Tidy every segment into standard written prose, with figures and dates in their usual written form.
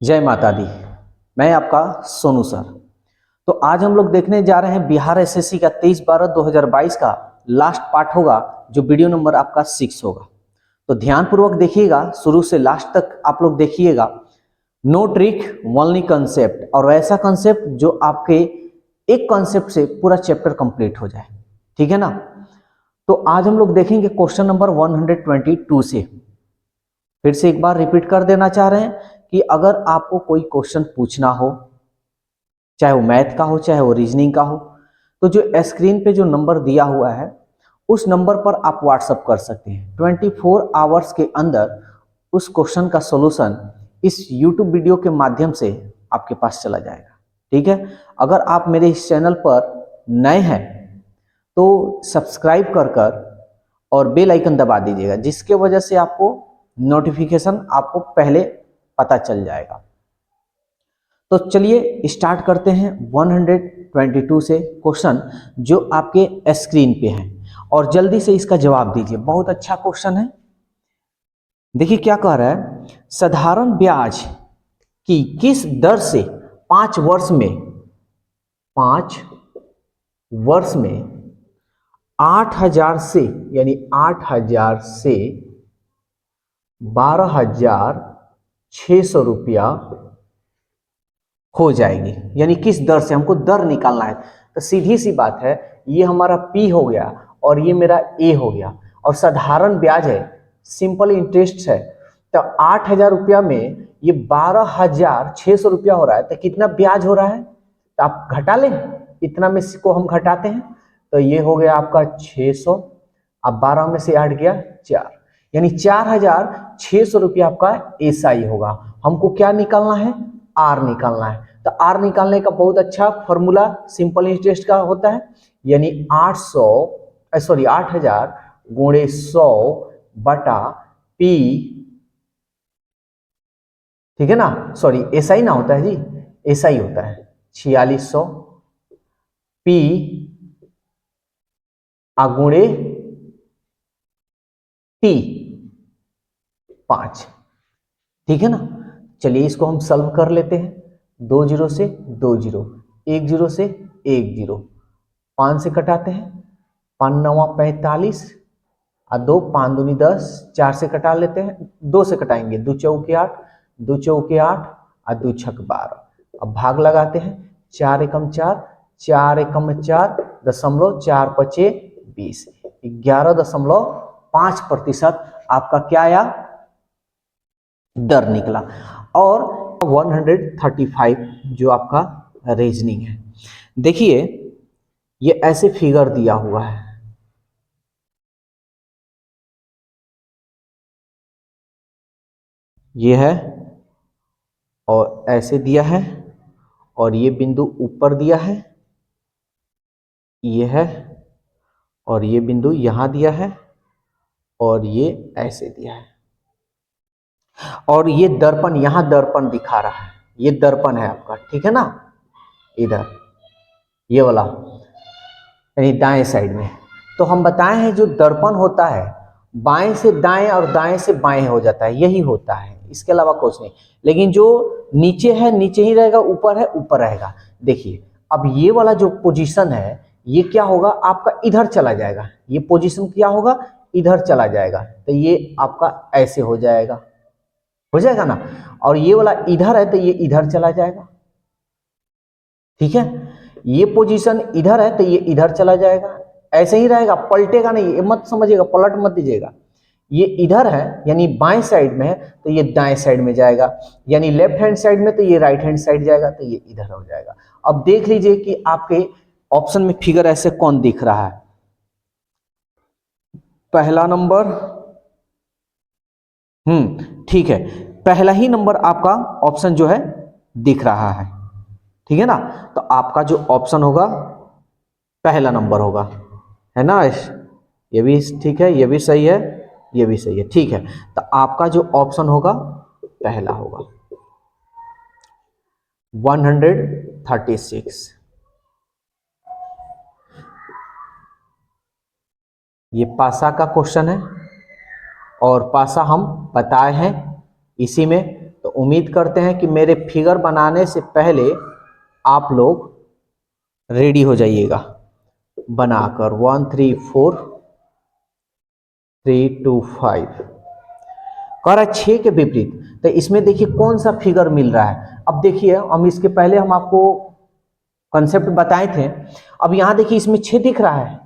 जय माता दी। मैं आपका सोनू सर। तो आज हम लोग देखने जा रहे हैं बिहार एसएससी का 23/12/2022 का लास्ट पार्ट होगा, जो वीडियो नंबर आपका 6 होगा। तो ध्यानपूर्वक देखिएगा, शुरू से लास्ट तक आप लोग देखिएगा। नो ट्रिक ओनली कंसेप्ट, और ऐसा कंसेप्ट जो आपके एक कंसेप्ट से पूरा चैप्टर कंप्लीट हो जाए, ठीक है ना। तो आज हम लोग देखेंगे क्वेश्चन नंबर 122 से। फिर से एक बार रिपीट कर देना चाह रहे हैं कि अगर आपको कोई क्वेश्चन पूछना हो, चाहे वो मैथ का हो चाहे वो रीजनिंग का हो, तो जो स्क्रीन पे जो नंबर दिया हुआ है उस नंबर पर आप व्हाट्सअप कर सकते हैं। 24 आवर्स के अंदर उस क्वेश्चन का सॉल्यूशन इस यूट्यूब वीडियो के माध्यम से आपके पास चला जाएगा, ठीक है। अगर आप मेरे इस चैनल पर नए हैं तो सब्सक्राइब कर और बेल आइकन दबा दीजिएगा, जिसके वजह से आपको नोटिफिकेशन आपको पहले पता चल जाएगा। तो चलिए स्टार्ट करते हैं 122 से क्वेश्चन जो आपके स्क्रीन पे है, और जल्दी से इसका जवाब दीजिए। बहुत अच्छा क्वेश्चन है। देखिए क्या कह रहा है, साधारण ब्याज की किस दर से 5 वर्ष में 8,000 से, यानी 8,000 से 12,600 रुपया हो जाएगी। यानी किस दर से, हमको दर निकालना है। तो सीधी सी बात है, ये हमारा P हो गया और ये मेरा A हो गया, और साधारण ब्याज है, सिंपल इंटरेस्ट है। तो 8,000 रुपया में ये 12,600 रुपया हो रहा है, तो कितना ब्याज हो रहा है, तो आप घटा लें। इतना में को हम घटाते हैं, तो ये हो गया आपका 600। अब 12 में से 8 गया 4, यानी 4,600 रुपया आपका SI होगा। हमको क्या निकालना है, R निकालना है। तो R निकालने का बहुत अच्छा फॉर्मूला सिंपल इंटरेस्ट का होता है, यानी 8,000 गुणे 100 बटा P, ठीक है ना। सॉरी, SI ना होता है जी, SI होता है 4600 P गुणे T 5, ठीक है ना। चलिए इसको हम सॉल्व कर लेते हैं। 2 जीरो से 2 जीरो, 1 जीरो से 1 जीरो, 5 से कटाते हैं, 5 9 45 और 2 5 दूनी 10, 4 से कटा लेते हैं, 2 से कटाएंगे, 2 चौके 8, 2 चौके 8 और 2 छक 12। अब भाग लगाते हैं, 4 एकम 4, 4 एकम 4, 0.4 20, 11.5% आपका क्या आया, दर निकला। और 135 जो आपका रीजनिंग है। देखिए ये ऐसे फिगर दिया हुआ है, ये है और ऐसे दिया है, और ये बिंदु ऊपर दिया है, ये है, और ये बिंदु यहां दिया है, और ये ऐसे दिया है, और ये दर्पण, यहां दर्पण दिखा रहा है, ये दर्पण है आपका, ठीक है ना। इधर ये वाला, यानी दाएं साइड में। तो हम बताए हैं जो दर्पण होता है बाएं से दाएं और दाएं से बाएं हो जाता है, यही होता है, इसके अलावा कुछ नहीं। लेकिन जो नीचे है नीचे ही रहेगा, ऊपर है ऊपर रहेगा। देखिए अब ये वाला जो पोजीशन है, ये क्या होगा, आपका इधर चला जाएगा। ये पोजीशन क्या होगा, इधर चला जाएगा। तो ये आपका ऐसे हो जाएगा, हो जाएगा ना। और ये वाला इधर है तो ये इधर चला जाएगा, ठीक है। ये पोजीशन इधर है तो ये इधर चला जाएगा, ऐसे ही रहेगा, पलटेगा नहीं। ये मत समझिएगा, पलट मत दीजिएगा। ये इधर है यानी बाएं साइड में है, तो ये दाएं साइड में जाएगा, यानी लेफ्ट हैंड साइड में तो ये राइट हैंड साइड जाएगा, तो ये इधर हो जाएगा। अब देख लीजिए कि आपके ऑप्शन में फिगर ऐसे कौन दिख रहा है। पहला नंबर, ठीक है, पहला ही नंबर आपका ऑप्शन जो है दिख रहा है, ठीक है ना। तो आपका जो ऑप्शन होगा पहला नंबर होगा, है ना। ये भी ठीक है, ये भी सही है, ये भी सही है, ठीक है। तो आपका जो ऑप्शन होगा पहला होगा। 136, ये पासा का क्वेश्चन है, और पासा हम बताए हैं इसी में। तो तो उम्मीद करते हैं कि मेरे फिगर बनाने से पहले आप लोग रेडी हो जाइएगा बनाकर। 1 3 4 3 2 5 कह रहा है 6 के विपरीत। तो इसमें देखिए कौन सा फिगर मिल रहा है। अब देखिए हम इसके पहले हम आपको कॉन्सेप्ट बताए थे। अब यहाँ देखिए इसमें 6 दिख रहा है,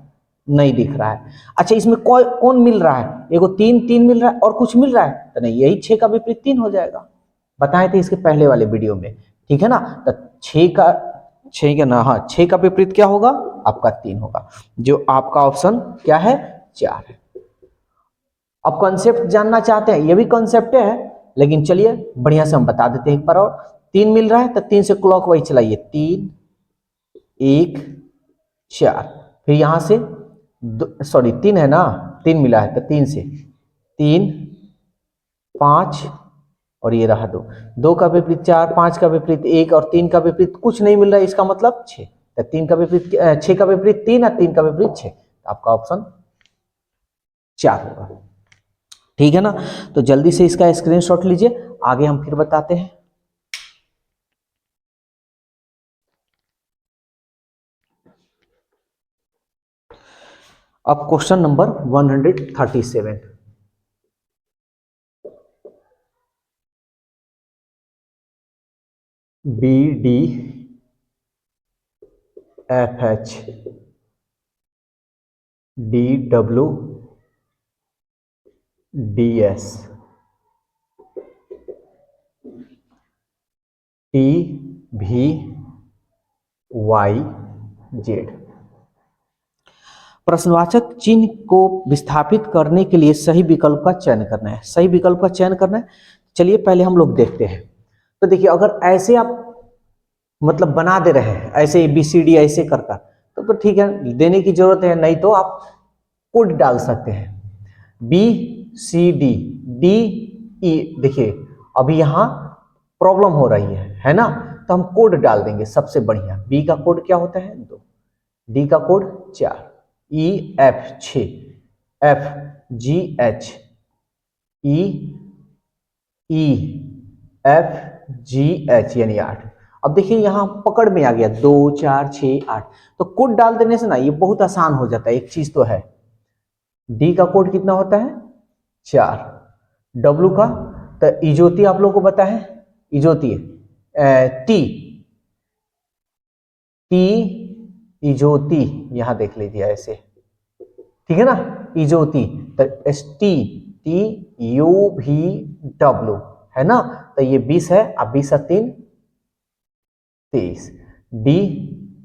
नहीं दिख रहा है। अच्छा इसमें कौन मिल रहा है, एगो 3 मिल रहा है और कुछ मिल रहा है, तो नहीं, यही 6 का विपरीत 3 हो जाएगा, बताए थे इसके पहले वाले वीडियो में, ठीक है ना। तो 6 का ना, हाँ 6 का विपरीत क्या होगा आपका 3 होगा, जो आपका ऑप्शन क्या है 4 है। अब कॉन्सेप्ट जानना चाहते हैं, ये भी कॉन्सेप्ट है, लेकिन चलिए बढ़िया से हम बता देते हैं एक बार और। 3 मिल रहा है तो 3 से क्लॉकवाइज चलाइए, 3 1 4, फिर यहां से सॉरी 3 है ना, 3 मिला है तो 3 से 3 5 और ये रहा 2 का विपरीत 4, 5 का विपरीत 1 और 3 का विपरीत कुछ नहीं मिल रहा है, इसका मतलब 6। तो 3 का विपरीत 6 का विपरीत 3 और 3 का विपरीत 6, आपका ऑप्शन 4 होगा, ठीक है ना। तो जल्दी से इसका स्क्रीनशॉट लीजिए, आगे हम फिर बताते हैं। अब question number 137, B D F H D W D S T भी वाई जेड। प्रश्नवाचक चिन्ह को विस्थापित करने के लिए सही विकल्प का चयन करना है, सही विकल्प का चयन करना है। चलिए पहले हम लोग देखते हैं। तो देखिए अगर ऐसे आप मतलब बना दे रहे हैं, ऐसे ABCD ऐसे करकर, तो ठीक है, देने की जरूरत है, नहीं तो आप कोड डाल सकते हैं BCD DE। देखिए अभी यहाँ प्रॉब्लम हो रही है ना, तो हम कोड डाल देंगे सबसे बढ़िया। B का कोड क्या होता है 2, D का कोड 4, EF 6, FGH EFGH यानी 8। अब देखिए यहाँ पकड़ में आ गया 2 4 6 8, तो कोड डाल देने से ना ये बहुत आसान हो जाता है। एक चीज तो है, डी का कोड कितना होता है 4, डब्लू का तो इजोती आप लोगों को पता है, इजोती टी टी इजोती, यहां देख लीजिए ऐसे, ठीक है ना, इजोती। तो STTUVW है ना, तो ये 20 है, अब 20 और 3 23, डी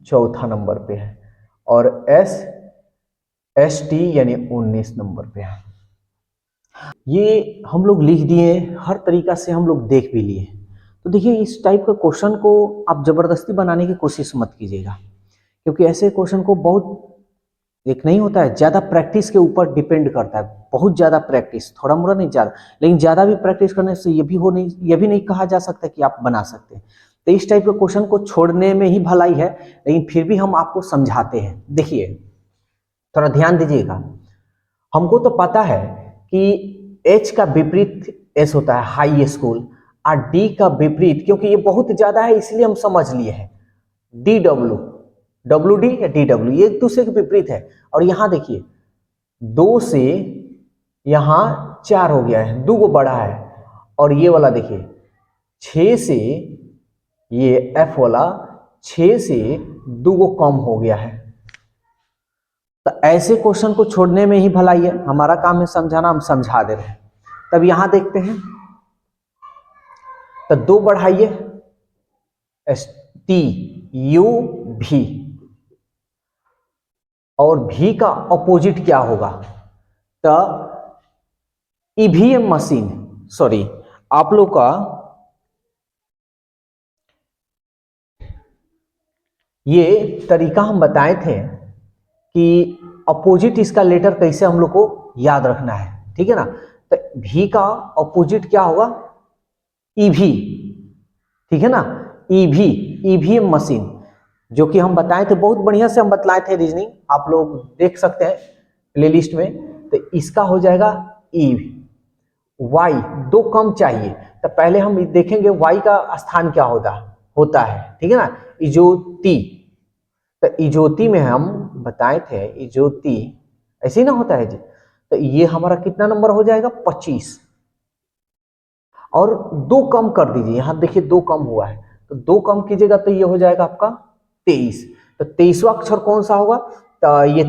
चौथा नंबर पे है और ST यानी 19 नंबर पे है। ये हम लोग लिख दिए, हर तरीका से हम लोग देख भी लिए। तो देखिए इस टाइप का क्वेश्चन को आप जबरदस्ती बनाने की कोशिश मत कीजिएगा, क्योंकि ऐसे क्वेश्चन को बहुत एक नहीं होता है, ज्यादा प्रैक्टिस के ऊपर डिपेंड करता है, बहुत ज्यादा प्रैक्टिस, थोड़ा मोड़ा नहीं ज्यादा, लेकिन ज्यादा भी प्रैक्टिस करने से ये भी नहीं कहा जा सकता कि आप बना सकते हैं। तो इस टाइप के क्वेश्चन को छोड़ने में ही भलाई है, लेकिन फिर भी हम आपको समझाते हैं। देखिए थोड़ा ध्यान दीजिएगा, हमको तो पता है कि H का विपरीत S होता है हाई स्कूल, और D का विपरीत, क्योंकि ये बहुत ज्यादा है इसलिए हम समझ लिए हैं, DW WD या DW, ये एक दूसरे के विपरीत है। और यहां देखिए 2 से यहां 4 हो गया है, 2 को बढ़ा है, और ये वाला देखिए 6 से, ये F वाला 6 से 2 को कम हो गया है। तो ऐसे क्वेश्चन को छोड़ने में ही भलाई है, हमारा काम है समझाना, हम समझा दे रहे हैं। तब यहां देखते हैं, तो 2 बढ़ाइए STUV, और V का ऑपोजिट क्या होगा, तो EVM मशीन, सॉरी आप लोग का ये तरीका हम बताए थे कि अपोजिट इसका लेटर कैसे हम लोग को याद रखना है, ठीक है ना। तो V का अपोजिट क्या होगा EV, ठीक है ना, EVM मशीन, जो कि हम बताए थे, बहुत बढ़िया से हम बतलाए थे रीजनिंग, आप लोग देख सकते हैं प्लेलिस्ट में। तो इसका हो जाएगा EV, Y 2 कम चाहिए, तो तो पहले हम देखेंगे y का स्थान क्या होता है, ठीक है ना, इजोती। तो इजोती में हम बताए थे, इजोती ऐसे ही ना होता है जी। तो ये हमारा कितना नंबर हो जाएगा 25, और 2 कम कर दीजिए, यहां देखिए 2 कम हुआ है, तो 2 कम कीजिएगा तो ये हो जाएगा आपका 23। तो 23वां अक्षर कौन सा होगा, तो ये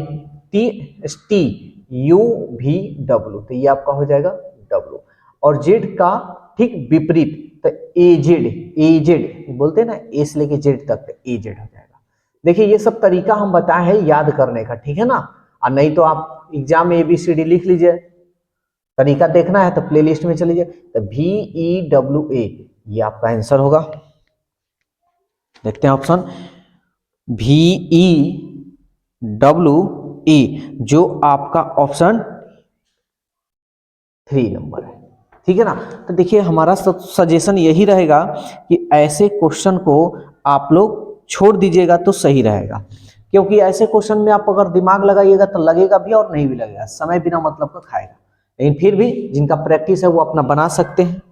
टी यू भी डब्ल्यू, तो ये आपका हो जाएगा डब्ल्यू। और जेड का ठीक विपरीत, तो एजेड बोलते हैं ना, ए से लेके जेड तक, तो एजेड हो जाएगा। देखिए ये सब तरीका हम बताए हैं याद करने का, ठीक है ना। और नहीं तो आप एग्जाम में ABCD लिख लीजिए, तरीका देखना है तो प्लेलिस्ट में चलिए। तो VEWA ये आपका आंसर होगा। देखते हैं ऑप्शन VEWA, जो आपका ऑप्शन 3 नंबर है, ठीक है ना। तो देखिए हमारा सजेशन यही रहेगा कि ऐसे क्वेश्चन को आप लोग छोड़ दीजिएगा तो सही रहेगा, क्योंकि ऐसे क्वेश्चन में आप अगर दिमाग लगाइएगा तो लगेगा भी और नहीं भी लगेगा, समय बिना मतलब का खाएगा। लेकिन फिर भी जिनका प्रैक्टिस है वो अपना बना सकते हैं।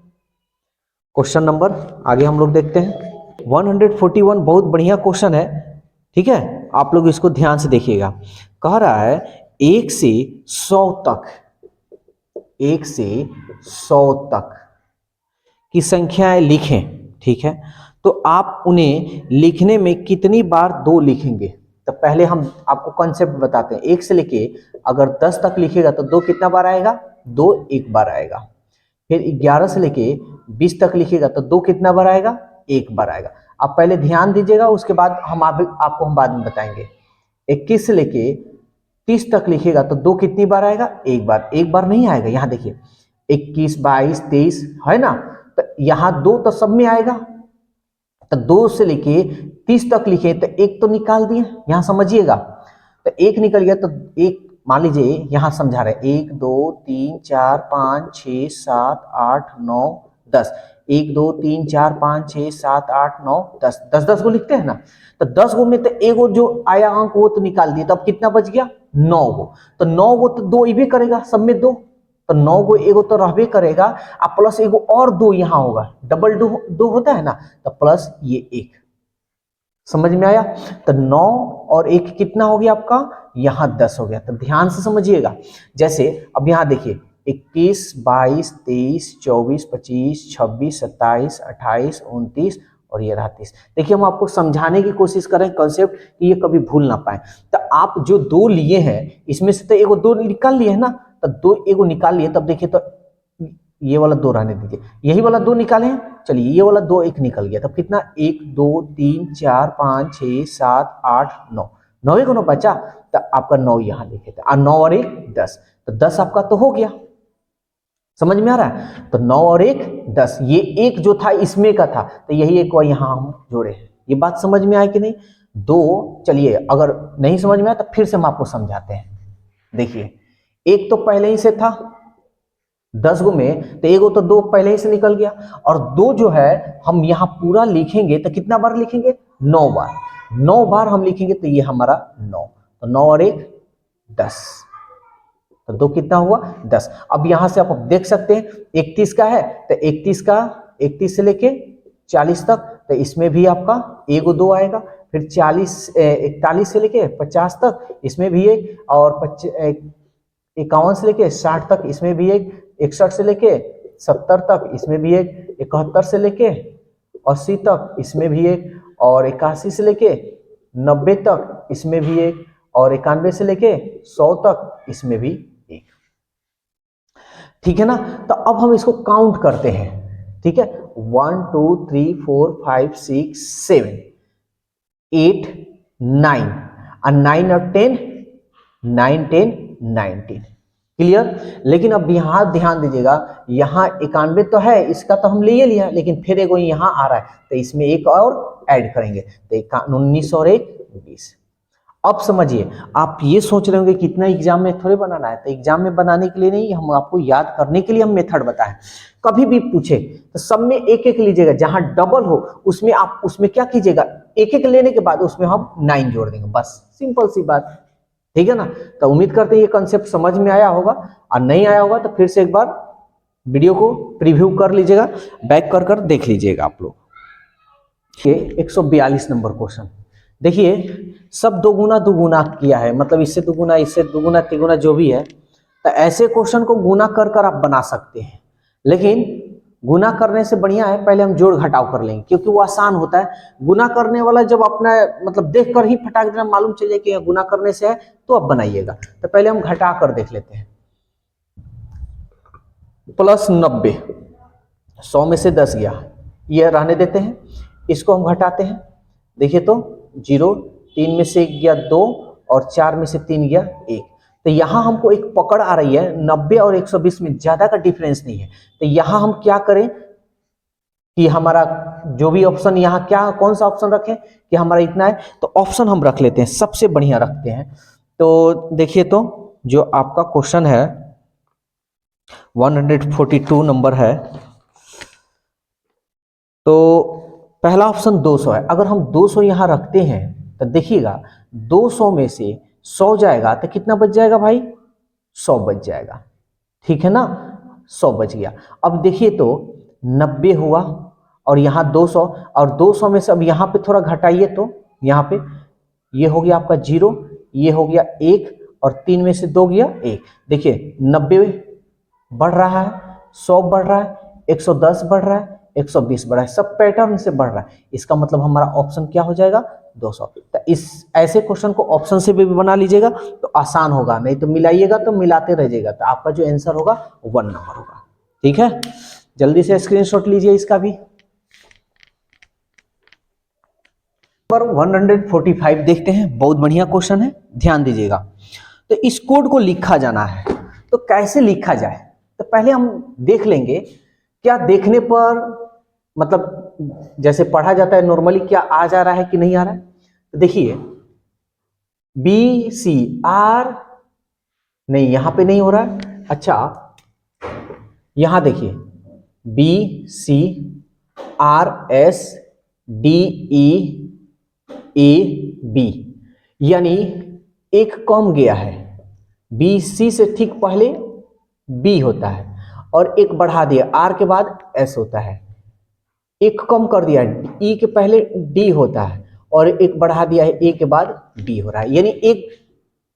क्वेश्चन नंबर आगे हम लोग देखते हैं 141, बहुत बढ़िया क्वेश्चन है, ठीक है, आप लोग इसको ध्यान से देखिएगा। कह रहा है 1 से 100 तक, 1 से 100 तक की संख्याएं लिखें, ठीक है। तो आप उन्हें लिखने में कितनी बार 2 लिखेंगे। तो पहले हम आपको कॉन्सेप्ट बताते हैं। 1 से लेके अगर 10 तक लिखेगा तो 2 कितना बार आएगा, 2 एक बार आएगा। फिर 11 से लेके 20 तक लिखेगा तो 2 कितना बार आएगा, 1 बार आएगा। आप पहले ध्यान दीजिएगा, उसके बाद आपको हम बाद में बताएंगे। 21 से लेके 30 तक लिखेगा तो 2 कितनी बार आएगा, 1 बार। 1 बार नहीं आएगा, यहाँ देखिए 21, 22, 23 है ना, तो यहाँ 2 तो सब में आएगा। तो 2 से लेके 30 तक लिखे तो 1 तो निकाल दिए, यहाँ समझिएगा। तो 1 निकल गया तो 1 मान लीजिए, यहाँ समझा रहे 1 2 3 4 5 6 7 8 9 10, 1 2 3 4 5 6 7 8 9 10, 10 गो लिखते हैं ना। तो 10 गो में तो एगो जो आया अंक वो तो निकाल दिए, तो अब कितना बच गया, 9 गो। तो 9 गो तो 2 ही करेगा सब में 2, तो 9 गो एगो तो रहबे करेगा, अब प्लस एगो और 2 यहाँ होगा, डबल 2 होता है ना, तो प्लस ये 1। समझ में आया। तो 9 और 1 कितना हो गया आपका, यहाँ 10 हो गया। तो ध्यान से समझिएगा। जैसे अब यहाँ देखिए 21, 22, 23, 24, 25, 26, 27, 28, 29 और ये रहा 30। देखिए हम आपको समझाने की कोशिश करें कंसेप्ट कि ये कभी भूल ना पाए। तो आप जो 2 लिए हैं इसमें से तो एगो 2 निकाल लिए है ना, तो 2 एगो निकाल लिए, तब देखिए तो ये वाला 2 रहने दीजिए, यही वाला 2 निकाले हैं, चलिए ये वाला 2 1 निकल गया, तब कितना 1 2 3 4 5 6 7 8 9, 9 को 9 बचा, तो आपका 9 यहाँ लिखे थे, और 9 और 1 10, तो 10 आपका तो हो गया। समझ में आ रहा है। तो 9 और 1 10, ये 1 जो था इसमें का था, तो यही एक यहाँ हम जोड़े हैं। ये बात समझ में आए कि नहीं। 2, चलिए अगर नहीं समझ में आया तो फिर से हम आपको समझाते हैं। देखिए 1 तो पहले ही से था 10 गो में, तो एगो तो 2 पहले ही से निकल गया, और 2 जो है हम यहाँ पूरा लिखेंगे तो कितना बार लिखेंगे, 9 बार। 9 बार हम लिखेंगे तो ये हमारा 9, तो 9 और 1 10, तो 2 कितना हुआ 10। अब यहां से आप देख सकते हैं 31 का है, तो 31 से लेके 40 तक, तो इसमें भी आपका एगो 2 आएगा। फिर 41 से लेके 50 तक, इसमें भी एक, और 51 से लेके 60 तक, इसमें भी एक, 61 से लेके 70 तक, इसमें भी एक, 71 से लेके 80 तक, इसमें भी एक, और 81 से लेके 90 तक, इसमें भी एक, और 91 से लेके 100 तक, इसमें भी एक। ठीक है ना। तो अब हम इसको काउंट करते हैं, ठीक है। 1 2 3 4 5 6 7 8 9, और 9 और 10 9 10 19, क्लियर। लेकिन अब यहाँ ध्यान दीजिएगा, यहाँ 91 तो है, इसका तो हम ले लिया, लेकिन फिर एगो यहाँ आ रहा है, तो इसमें एक और ऐड करेंगे, तो 19 और 1 20। अब समझिए, आप ये सोच रहे होंगे कितना एग्जाम में थोड़े बनाना है, तो एग्जाम में बनाने के लिए नहीं, हम आपको याद करने के लिए हम मेथड बताएं। कभी भी पूछे तो सब में एक एक लीजिएगा, जहां डबल हो उसमें आप उसमें क्या कीजिएगा, एक एक लेने के बाद उसमें हम 9 जोड़ देंगे, बस सिंपल सी बात, ठीक है ना। तो उम्मीद करते हैं ये कंसेप्ट समझ में आया होगा, और नहीं आया होगा तो फिर से एक बार वीडियो को प्रीव्यू कर लीजिएगा, बैक कर कर देख लीजिएगा आप लोग। ये 142 नंबर क्वेश्चन देखिए, सब दो गुना किया है, मतलब इससे दो गुना तिगुना जो भी है, तो ऐसे क्वेश्चन को गुना कर कर आप बना सकते हैं। लेकिन गुना करने से बढ़िया है पहले हम जोड़ घटाव कर लेंगे, क्योंकि वो आसान होता है। गुना करने वाला जब अपना मतलब देख कर ही फटाक देना मालूम चल जाए कि गुना करने से है, तो अब बनाइएगा। तो पहले हम घटा कर देख लेते हैं। प्लस 90, 100 में से 10 गया, ये रहने देते हैं। इसको हम घटाते हैं, देखिए तो 0, 3 में से 1 गया 2, और 4 में से 3 गया 1। तो यहाँ हमको एक पकड़ आ रही है, 90 और 120 में ज्यादा का डिफरेंस नहीं है। तो यहाँ हम क्या करें कि हमारा जो भी ऑप्शन यहाँ क्या कौन सा ऑप्शन रखें कि हमारा इतना है, तो ऑप्शन हम रख लेते हैं, सबसे बढ़िया रखते हैं। तो देखिए तो जो आपका क्वेश्चन है 142 नंबर है, तो पहला ऑप्शन 200 है। अगर हम 200 यहाँ रखते हैं तो देखिएगा 200 में से 100 जाएगा तो कितना बच जाएगा भाई, 100 बच जाएगा, ठीक है ना, 100 बच गया। अब देखिए तो 90 हुआ और यहाँ 200, और 200 में से अब यहाँ पे थोड़ा घटाइए, तो यहाँ पे ये हो गया आपका 0, ये हो गया 1, और 3 में से 2 गया 1। देखिए 90 बढ़ रहा है, 100 बढ़ रहा है, 110 बढ़ रहा है, 120 बढ़ रहा है, सब पैटर्न से बढ़ रहा है। इसका मतलब हमारा ऑप्शन क्या हो जाएगा, 200। तो इस ऐसे क्वेश्चन को ऑप्शन से भी बना लीजिएगा तो आसान होगा, नहीं तो मिलाइएगा तो मिलाते रहिएगा, तो आपका जो आंसर होगा 1 नंबर होगा। ठीक है, जल्दी से स्क्रीनशॉट लीजिए इसका भी। नंबर 145 देखते हैं, बहुत बढ़िया क्वेश्चन है, ध्यान दीजिएगा। तो इस कोड को लिखा जाना है, तो कैसे लिखा जाए, तो पहले हम देख लेंगे क्या देखने पर मतलब जैसे पढ़ा जाता है नॉर्मली क्या आ जा रहा है कि नहीं आ रहा है। तो देखिए BCR, नहीं यहां पे नहीं हो रहा है। अच्छा यहां देखिए BCRSDEAB, यानी एक कम गया है, BC से ठीक पहले B होता है, और एक बढ़ा दिया, R के बाद S होता है। एक कम कर दिया, E के पहले D होता है, और एक बढ़ा दिया है, A के बाद B हो रहा है। यानी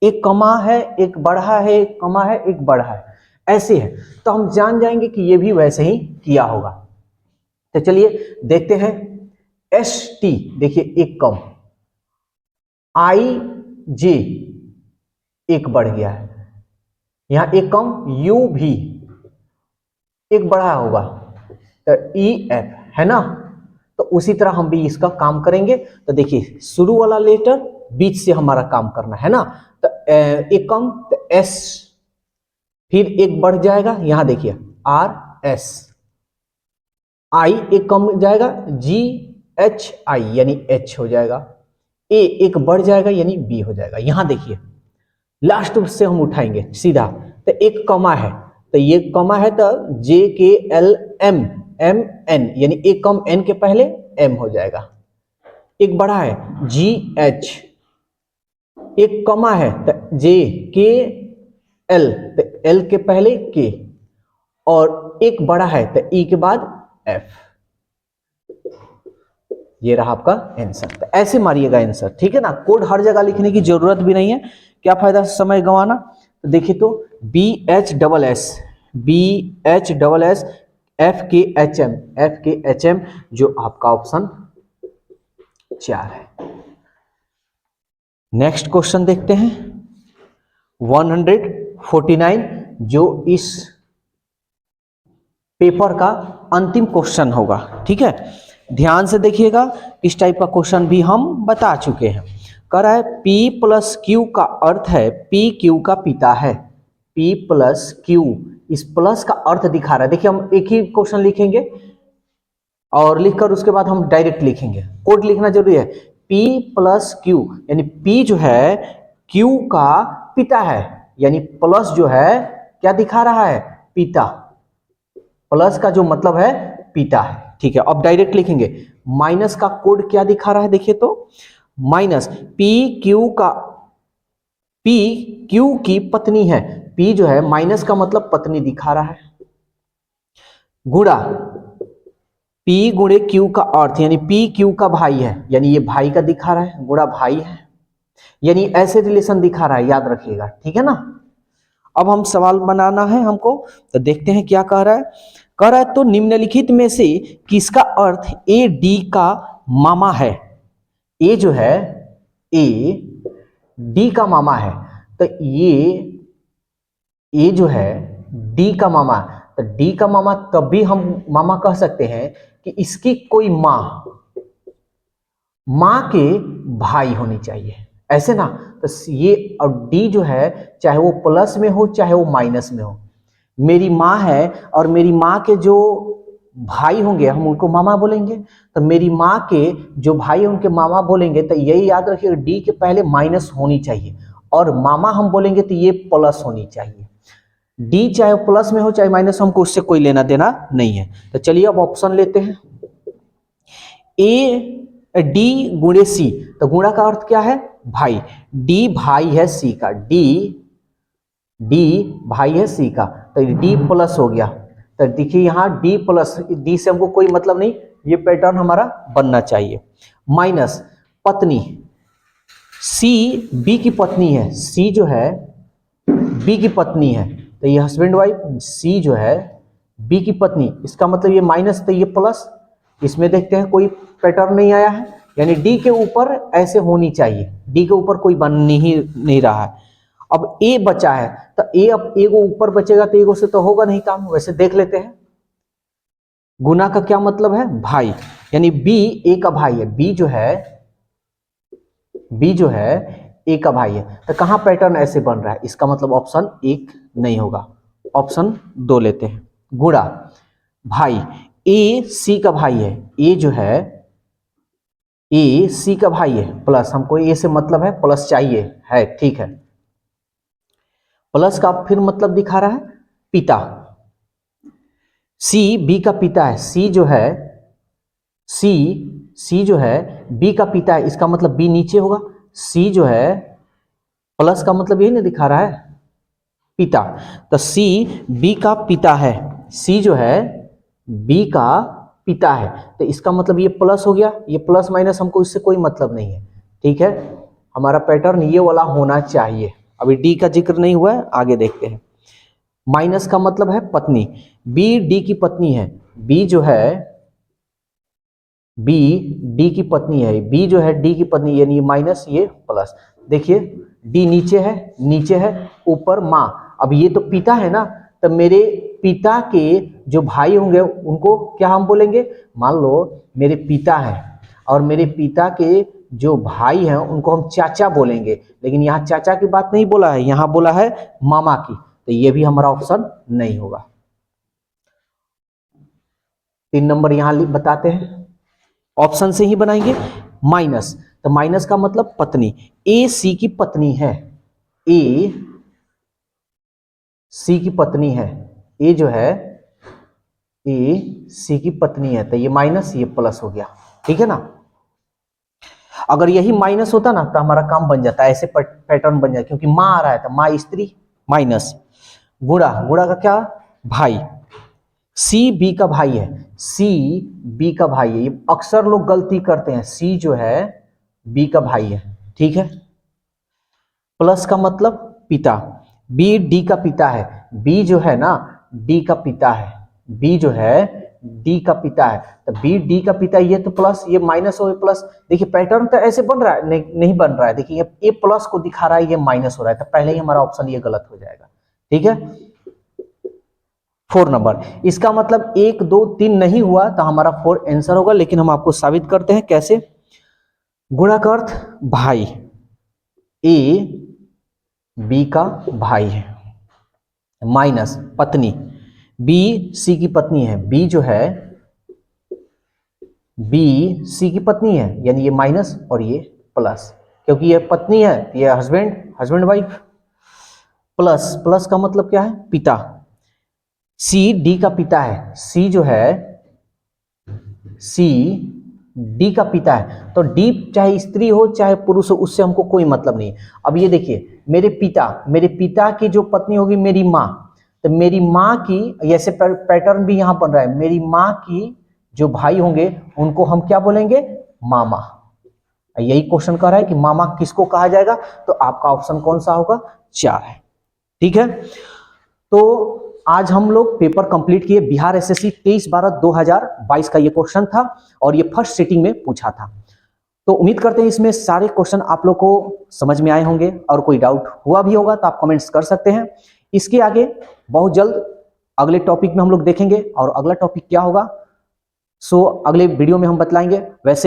एक कमा है, एक बढ़ा है, एक कमा है, एक बढ़ा है, ऐसे है। तो हम जान जाएंगे कि ये भी वैसे ही किया होगा। तो चलिए देखते हैं। ST देखिए एक कम, IJ एक बढ़ गया है, यहां एक कम, U भी एक बढ़ा होगा, तो EF है ना। तो उसी तरह हम भी इसका काम करेंगे। तो देखिए शुरू वाला लेटर बीच से हमारा काम करना है ना, तो एक कम तो S, फिर एक बढ़ जाएगा, यहां देखिए RS, I एक कम जाएगा, GHI यानी H हो जाएगा, A एक बढ़ जाएगा यानी B हो जाएगा। यहां देखिए लास्ट से हम उठाएंगे सीधा, तो एक कमा है, तो ये कमा है तो JKLM यानी एक कम N के पहले M हो जाएगा। एक बढ़ा है GH, एक कमा है तो JKL, तो L के पहले K, और एक बढ़ा है तो E के बाद F। ये रहा आपका आंसर। तो ऐसे मारिएगा आंसर, ठीक है ना। कोड हर जगह लिखने की जरूरत भी नहीं है, क्या फायदा समय गंवाना। तो देखिए तो BHSS FKHM जो आपका ऑप्शन 4 है। नेक्स्ट क्वेश्चन देखते हैं 149, जो इस पेपर का अंतिम क्वेश्चन होगा। ठीक है, ध्यान से देखिएगा, इस टाइप का क्वेश्चन भी हम बता चुके हैं। कह रहा है P प्लस Q का अर्थ है P Q का पिता है। P प्लस Q, इस प्लस का अर्थ दिखा रहा है। देखिए हम एक ही क्वेश्चन लिखेंगे और लिखकर उसके बाद हम डायरेक्ट लिखेंगे, कोड लिखना जरूरी है। P प्लस Q यानी P जो है Q का पिता है, यानी प्लस जो है क्या दिखा रहा है, पिता। प्लस का जो मतलब है पिता है। ठीक है, अब डायरेक्ट लिखेंगे। माइनस का कोड क्या दिखा रहा है, देखिए तो माइनस P Q की पत्नी है। P जो है माइनस का मतलब पत्नी दिखा रहा है। गुणा P गुणे Q का अर्थ, यानी P Q का भाई है, यानी ये भाई का दिखा रहा है, गुणा भाई है, यानी ऐसे रिलेशन दिखा रहा है, याद रखिएगा, ठीक है ना। अब हम सवाल बनाना है हमको, तो देखते हैं क्या कह रहा है। कह रहा है तो निम्नलिखित में से किसका अर्थ ए डी का मामा है। ए जो है, ए डी का मामा है, तो ये जो है डी का मामा, तो डी का मामा तब भी हम मामा कह सकते हैं कि इसकी कोई माँ के भाई होनी चाहिए, ऐसे ना। तो ये और डी जो है, चाहे वो प्लस में हो चाहे वो माइनस में हो, मेरी माँ है और मेरी माँ के जो भाई होंगे हम उनको मामा बोलेंगे, तो मेरी माँ के जो भाई हैं उनके मामा बोलेंगे। तो यही याद रखिए, डी के पहले माइनस होनी चाहिए और मामा हम बोलेंगे तो ये प्लस होनी चाहिए। डी चाहे प्लस में हो चाहे माइनस, हमको उससे कोई लेना देना नहीं है। तो चलिए अब ऑप्शन लेते हैं। ए डी गुणे सी, तो गुणा का अर्थ क्या है, भाई। डी भाई है सी का, डी भाई है सी का, तो डी प्लस हो गया। तो देखिए यहाँ डी प्लस, डी से हमको कोई मतलब नहीं, ये पैटर्न हमारा बनना चाहिए। माइनस पत्नी, सी बी की पत्नी है, सी जो है बी की पत्नी है, तो ये हस्बैंड वाइफ, सी जो है बी की पत्नी, इसका मतलब ये माइनस तो ये प्लस। इसमें देखते हैं कोई पैटर्न नहीं आया है, यानी डी के ऊपर ऐसे होनी चाहिए, डी के ऊपर कोई बन ही नहीं रहा है। अब ए बचा है, तो ए अब ए को ऊपर बचेगा तो ए से तो होगा नहीं काम, वैसे देख लेते हैं। गुना का क्या मतलब है, भाई, यानी बी ए का भाई है, बी जो है ए का भाई है। तो कहां पैटर्न ऐसे बन रहा है, इसका मतलब ऑप्शन 1 नहीं होगा, ऑप्शन 2 लेते हैं। गुणा भाई, ए सी का भाई है, ए जो है ए सी का भाई है, प्लस हमको ए से मतलब है, प्लस चाहिए है, ठीक है। प्लस का फिर मतलब दिखा रहा है पिता, सी बी का पिता है, सी जो है बी का पिता है, इसका मतलब बी नीचे होगा। सी जो है प्लस का मतलब यही ना दिखा रहा है, पिता, तो सी बी का पिता है, सी जो है बी का पिता है, तो इसका मतलब ये प्लस हो गया, ये प्लस माइनस हमको इससे कोई मतलब नहीं है, ठीक है। हमारा पैटर्न ये वाला होना चाहिए। अभी डी का जिक्र नहीं हुआ है, आगे देखते हैं। माइनस का मतलब है पत्नी, बी डी की पत्नी है, बी जो है बी डी की पत्नी है, बी जो है डी की पत्नी, यानी ये माइनस ये प्लस। देखिए डी नीचे है ऊपर माँ, अब ये तो पिता है ना, तो मेरे पिता के जो भाई होंगे उनको क्या हम बोलेंगे, मान लो मेरे पिता है और मेरे पिता के जो भाई हैं उनको हम चाचा बोलेंगे, लेकिन यहाँ चाचा की बात नहीं बोला है, यहाँ बोला है मामा की, तो ये भी हमारा ऑप्शन नहीं होगा। 3 नंबर यहाँ बताते हैं, ऑप्शन से ही बनाएंगे। माइनस, तो माइनस का मतलब पत्नी, ए सी की पत्नी है, ए सी की पत्नी है, ए जो है ए सी की पत्नी है, तो ये माइनस ये प्लस हो गया, ठीक है ना। अगर यही माइनस होता ना तो हमारा काम बन जाता, ऐसे पैटर्न बन जाता, क्योंकि माँ आ रहा है तो माँ स्त्री, माइनस। गुणा का क्या, भाई, सी बी का भाई है, सी बी का भाई है, ये अक्सर लोग गलती करते हैं, सी जो है बी का भाई है, ठीक है। प्लस का मतलब पिता, बी डी का पिता है, बी जो है ना डी का पिता है, बी जो है डी का पिता है, तो बी डी का पिता, ये तो प्लस ये माइनस हो प्लस। देखिए पैटर्न तो ऐसे बन रहा है, नहीं बन रहा है, देखिए ये प्लस को दिखा रहा है, ये माइनस हो रहा है, तो पहले ही हमारा ऑप्शन ये गलत हो जाएगा, ठीक है। 4 नंबर, इसका मतलब 1 2 3 नहीं हुआ तो हमारा 4 आंसर होगा, लेकिन हम आपको साबित करते हैं कैसे। गुणा का अर्थ भाई, ए बी का भाई है, माइनस पत्नी, बी सी की पत्नी है, बी जो है बी सी की पत्नी है, यानी ये माइनस और ये प्लस, क्योंकि ये पत्नी है ये हस्बैंड वाइफ। प्लस का मतलब क्या है, पिता, सी डी का पिता है, सी जो है सी डी का पिता है, तो डी चाहे स्त्री हो चाहे पुरुष हो उससे हमको कोई मतलब नहीं है। अब ये देखिए मेरे पिता की जो पत्नी होगी मेरी माँ, तो मेरी माँ की, ऐसे पैटर्न भी यहां बन रहा है, मेरी माँ की जो भाई होंगे उनको हम क्या बोलेंगे, मामा। यही क्वेश्चन कह रहा है कि मामा किसको कहा जाएगा, तो आपका ऑप्शन कौन सा होगा, 4 है। ठीक है, तो आज हम लोग पेपर कंप्लीट किए। बिहार एसएससी 23/12/2022 का ये क्वेश्चन था और ये फर्स्ट सिटिंग में पूछा था। तो उम्मीद करते हैं इसमें सारे क्वेश्चन आप लोग को समझ में आए होंगे, और कोई डाउट हुआ भी होगा तो आप कमेंट्स कर सकते हैं। इसके आगे बहुत जल्द अगले टॉपिक में हम लोग देखेंगे, और अगला टॉपिक क्या होगा सो अगले वीडियो में हम बतलाएंगे। वैसे